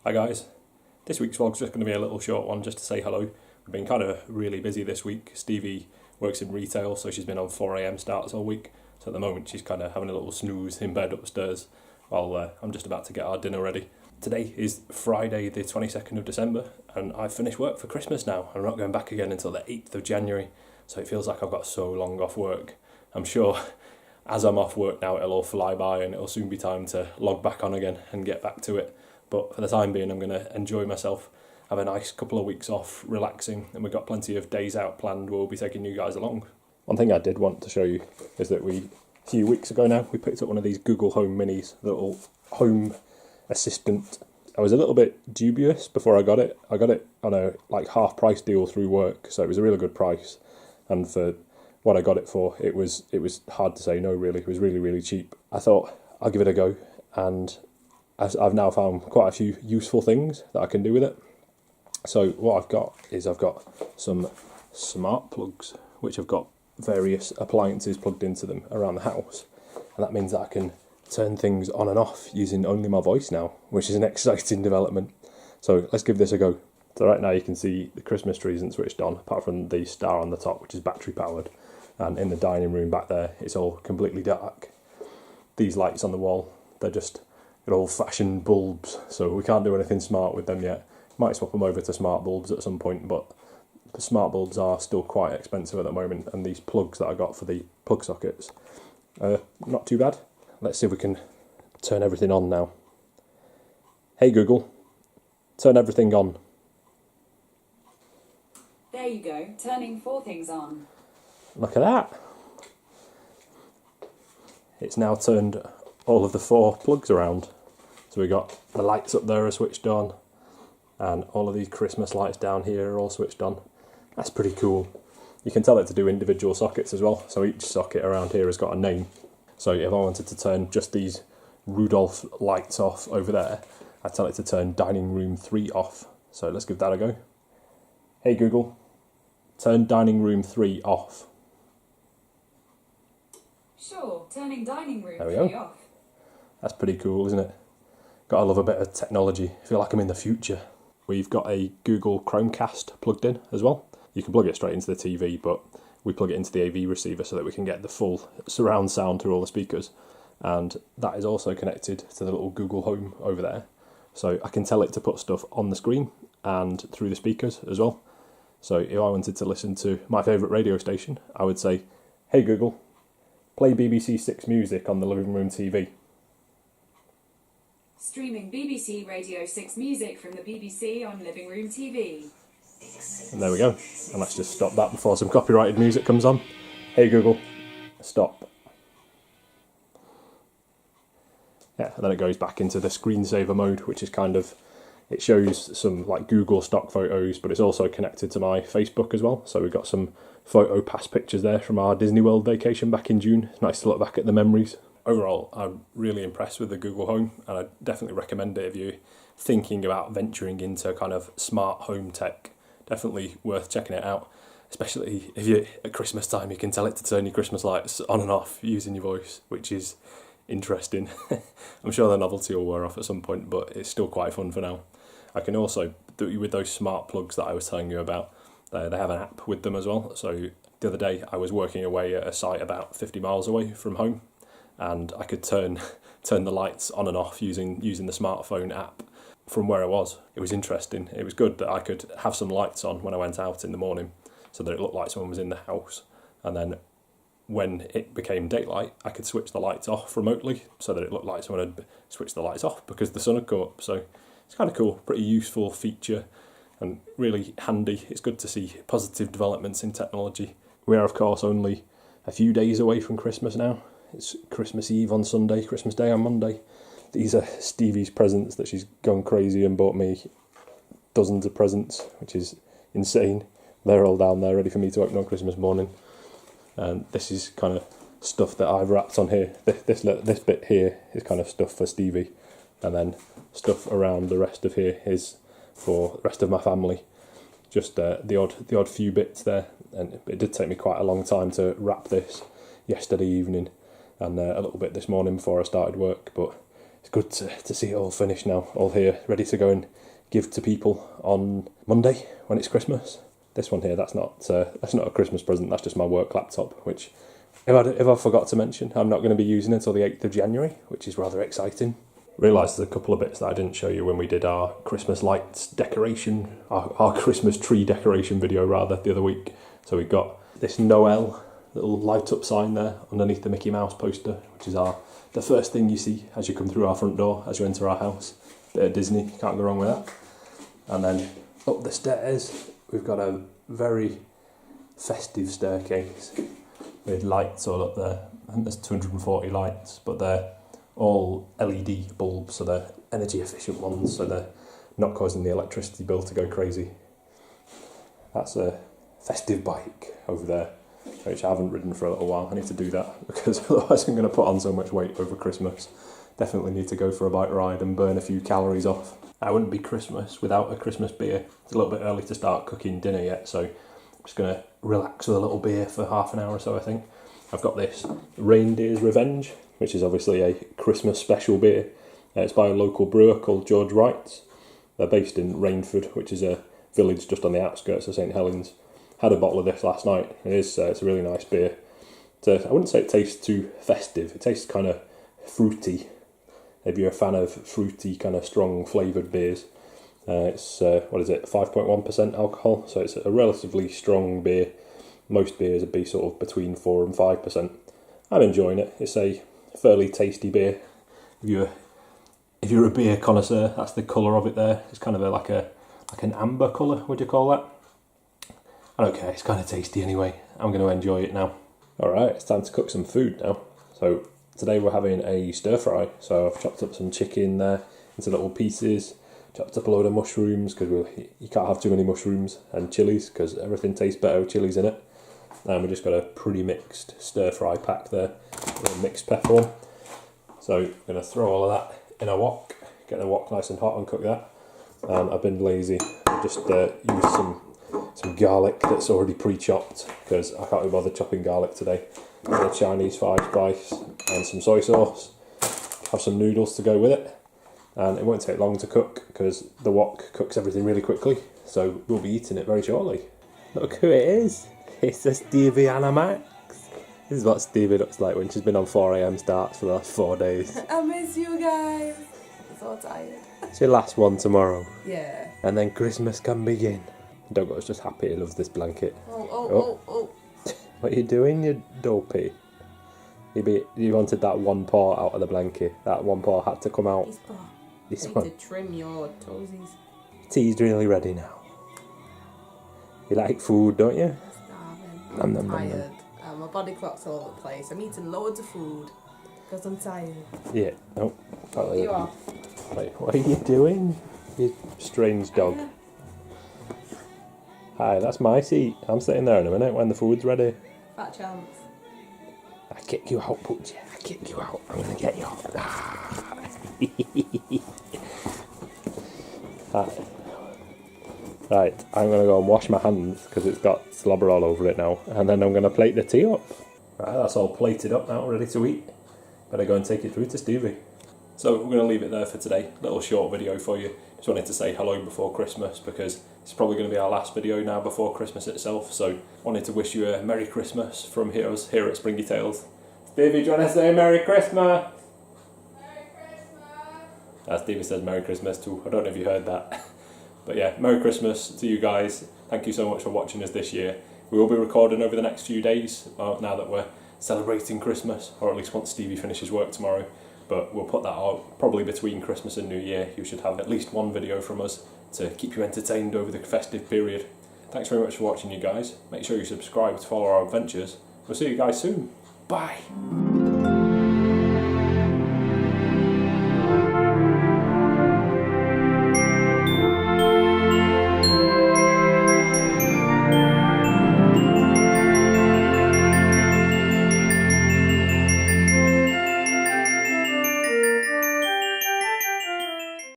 Hi guys, this week's vlog's just going to be a little short one just to say hello. We've been kind of really busy this week. Stevie works in retail, so she's been on 4 AM starts all week. So at the moment she's kind of having a little snooze in bed upstairs while I'm just about to get our dinner ready. Today is Friday the 22nd of December and I've finished work for Christmas now. I'm not going back again until the 8th of January, so it feels like I've got so long off work. I'm sure as I'm off work now it'll all fly by and it'll soon be time to log back on again and get back to it. But for the time being, I'm going to enjoy myself, have a nice couple of weeks off, relaxing, and we've got plenty of days out planned where we'll be taking you guys along. One thing I did want to show you is that a few weeks ago now, we picked up one of these Google Home Minis, the little home assistant. I was a little bit dubious before I got it. I got it on a half price deal through work, so it was a really good price. And for what I got it for, it was hard to say no really. It was really, really cheap. I thought I'll give it a go, and I've now found quite a few useful things that I can do with it. So what I've got some smart plugs, which have got various appliances plugged into them around the house. And that means that I can turn things on and off using only my voice now, which is an exciting development. So let's give this a go. So right now you can see the Christmas tree isn't switched on, apart from the star on the top, which is battery powered. And in the dining room back there, it's all completely dark. These lights on the wall, they're just old-fashioned bulbs, so we can't do anything smart with them yet. Might swap them over to smart bulbs at some point, but the smart bulbs are still quite expensive at the moment, and these plugs that I got for the plug sockets are not too bad. Let's see if we can turn everything on now. Hey Google, turn everything on. There you go, turning 4 things on. Look at that. It's now turned all of the 4 plugs around. So we got the lights up there are switched on, and all of these Christmas lights down here are all switched on. That's pretty cool. You can tell it to do individual sockets as well, so each socket around here has got a name. So if I wanted to turn just these Rudolph lights off over there, I'd tell it to turn dining room 3 off. So let's give that a go. Hey Google, turn dining room 3 off. Sure, turning dining room 3 off. That's pretty cool, isn't it? Gotta love a bit of technology. I feel like I'm in the future. We've got a Google Chromecast plugged in as well. You can plug it straight into the TV, but we plug it into the AV receiver so that we can get the full surround sound through all the speakers. And that is also connected to the little Google Home over there. So I can tell it to put stuff on the screen and through the speakers as well. So if I wanted to listen to my favourite radio station, I would say, hey Google, play BBC 6 music on the living room TV. Streaming BBC Radio 6 music from the BBC on living room TV. And there we go. And let's just stop that before some copyrighted music comes on. Hey Google, stop. Yeah, and then it goes back into the screensaver mode, which is it shows some Google stock photos, but it's also connected to my Facebook as well. So we've got some photo pass pictures there from our Disney World vacation back in June. Nice to look back at the memories. Overall, I'm really impressed with the Google Home, and I definitely recommend it if you're thinking about venturing into kind of smart home tech. Definitely worth checking it out, especially if you're at Christmas time. You can tell it to turn your Christmas lights on and off using your voice, which is interesting. I'm sure the novelty will wear off at some point, but it's still quite fun for now. I can also do with those smart plugs that I was telling you about. They have an app with them as well. So the other day I was working away at a site about 50 miles away from home, and I could turn the lights on and off using the smartphone app from where I was. It was interesting. It was good that I could have some lights on when I went out in the morning so that it looked like someone was in the house. And then when it became daylight, I could switch the lights off remotely so that it looked like someone had switched the lights off because the sun had come up. So it's kind of cool, pretty useful feature and really handy. It's good to see positive developments in technology. We are, of course, only a few days away from Christmas now. It's Christmas Eve on Sunday, Christmas Day on Monday. These are Stevie's presents that she's gone crazy and bought me dozens of presents, which is insane. They're all down there ready for me to open on Christmas morning. And this is kind of stuff that I've wrapped on here. This bit here is kind of stuff for Stevie. And then stuff around the rest of here is for the rest of my family. Just the odd few bits there. And it did take me quite a long time to wrap this yesterday evening and a little bit this morning before I started work, but it's good to see it all finished now, all here, ready to go and give to people on Monday when it's Christmas. This one here, that's not a Christmas present, that's just my work laptop, which if I forgot to mention, I'm not going to be using it until the 8th of January, which is rather exciting. Realised there's a couple of bits that I didn't show you when we did our Christmas lights decoration, our Christmas tree decoration video rather, the other week. So we've got this Noel little light up sign there underneath the Mickey Mouse poster, which is the first thing you see as you come through our front door, as you enter our house. Bit of Disney, can't go wrong with that. And then up the stairs, we've got a very festive staircase with lights all up there. I think there's 240 lights, but they're all LED bulbs, so they're energy efficient ones, so they're not causing the electricity bill to go crazy. That's a festive bike over there, which I haven't ridden for a little while. I need to do that because otherwise I'm going to put on so much weight over Christmas. Definitely need to go for a bike ride and burn a few calories off. I wouldn't be Christmas without a Christmas beer. It's a little bit early to start cooking dinner yet, so I'm just going to relax with a little beer for half an hour or so, I think. I've got this Reindeer's Revenge, which is obviously a Christmas special beer. It's by a local brewer called George Wright's. They're based in Rainford, which is a village just on the outskirts of St Helens. Had a bottle of this last night. It's a really nice beer. I wouldn't say it tastes too festive. It tastes kind of fruity. If you're a fan of fruity, kind of strong flavoured beers. It's, 5.1% alcohol, so it's a relatively strong beer. Most beers would be sort of between 4 and 5%. I'm enjoying it. It's a fairly tasty beer. If you're a beer connoisseur, that's the colour of it there. It's kind of like an amber colour, would you call that? I don't care, it's kind of tasty anyway. I'm going to enjoy it now. Alright, it's time to cook some food now. So today we're having a stir fry. So I've chopped up some chicken there into little pieces, chopped up a load of mushrooms because you can't have too many mushrooms, and chilies because everything tastes better with chilies in it. And we just got a pre-mixed stir fry pack there with a mixed pepper one. So I'm going to throw all of that in a wok, get the wok nice and hot and cook that. And I've been lazy, I've just used some garlic that's already pre-chopped because I can't be bothered chopping garlic today. And a Chinese fried spice and some soy sauce. Have some noodles to go with it. And it won't take long to cook because the wok cooks everything really quickly. So we'll be eating it very shortly. Look who it is. It's a Stevie Anna Max. This is what Stevie looks like when she's been on 4 AM starts for the last 4 days. I miss you guys. I'm so tired. It's your last one tomorrow. Yeah. And then Christmas can begin. Doggo's just happy he loves this blanket. Oh. What are you doing, you dopey? You wanted that one paw out of the blanket. That one paw had to come out. This paw. Need to trim your toesies. Tea's really ready now. You like food, don't you? I'm starving. I'm tired. My body clock's all over the place. I'm eating loads of food because I'm tired. Yeah. Oh. You are. Wait, what are you doing? You strange dog. Hi, that's my seat. I'm sitting there in a minute when the food's ready. Fat chance. I kick you out, Poochie. I kick you out. I'm going to get you out. Hi. Right, I'm going to go and wash my hands because it's got slobber all over it now. And then I'm going to plate the tea up. Right, that's all plated up now, ready to eat. Better go and take it through to Stevie. So we're going to leave it there for today. Little short video for you. Just wanted to say hello before Christmas because it's probably going to be our last video now before Christmas itself. So wanted to wish you a Merry Christmas from here at SpringyTales. Stevie, do you want to say Merry Christmas? Merry Christmas! Stevie says Merry Christmas too. I don't know if you heard that. But yeah, Merry Christmas to you guys. Thank you so much for watching us this year. We will be recording over the next few days now that we're celebrating Christmas, or at least once Stevie finishes work tomorrow. But we'll put that out probably between Christmas and New Year. You should have at least one video from us to keep you entertained over the festive period. Thanks very much for watching, you guys. Make sure you subscribe to follow our adventures. We'll see you guys soon. Bye!